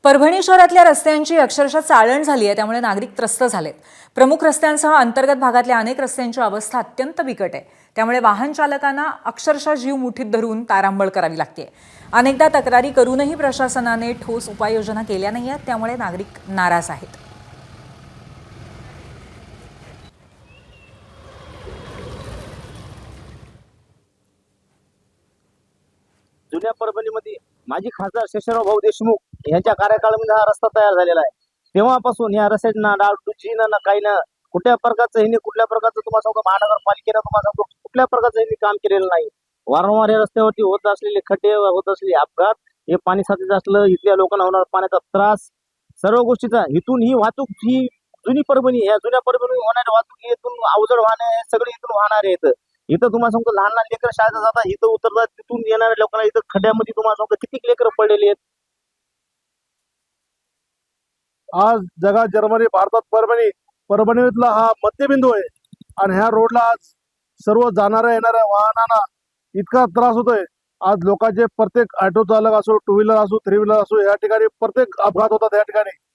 परभणी शहरातल्या रस्त्यांची अक्षरशः चाळण झाली आहे, त्यामुळे नागरिक त्रस्त झालेत। प्रमुख रस्त्यांसह अंतर्गत भागातल्या अनेक रस्त्यांची अवस्था अत्यंत बिकट आहे। त्यामुळे वाहन चालकांना अक्षरशः जीव मुठीत धरून तारांबळ करावी लागते। अनेकदा तक्रारी करूनही प्रशासनाने ठोस उपाययोजना केल्या नाहीयेत, त्यामुळे नागरिक नाराज आहेत। जुन्या परभणीमध्ये माजी खासदार शेषराव भाऊ देशमुख यांच्या कार्यकाळामध्ये हा रस्ता तयार झालेला आहे। तेव्हापासून या रस्त्यात ना डागडुजी ना काही ना कुठल्या प्रकारचं हिने कुठल्या प्रकारचं तुम्हाला सांगतो महानगरपालिकेनं तुम्हाला सांगतो कुठल्या प्रकारचं हिने काम केलेलं नाही। वारंवार या रस्त्यावरती होत असलेले खड्डे होत असलेले अपघात, हे पाणी साचत असलं, इथल्या लोकांना होणारा पाण्याचा त्रास, सर्व गोष्टीचा इथून ही वाहतूक ही जुनी परभणी, या जुन्या परभणी होणारी वाहतूक इथून अवजड वाहने सगळे इथून वाहणारे आहेत। इथं तुम्हाला सांगतो लहान लहान लेकर शाळेत जातात, इथं उतरतात, तिथून येणाऱ्या लोकांना इथं खड्ड्यामध्ये तुम्हाला सांगतो किती लेकर पडलेली आहेत। आज जगात जर्मनी, भारतात परभणी, परभणीतला हा मध्यबिंदू आहे आणि ह्या रोडला आज सर्व जाणाऱ्या येणाऱ्या वाहनांना इतका त्रास होतोय। आज लोकांचे प्रत्येक ऑटो चालक असो, टू व्हीलर असो, थ्री व्हीलर असो, या ठिकाणी प्रत्येक अपघात होतात। या ठिकाणी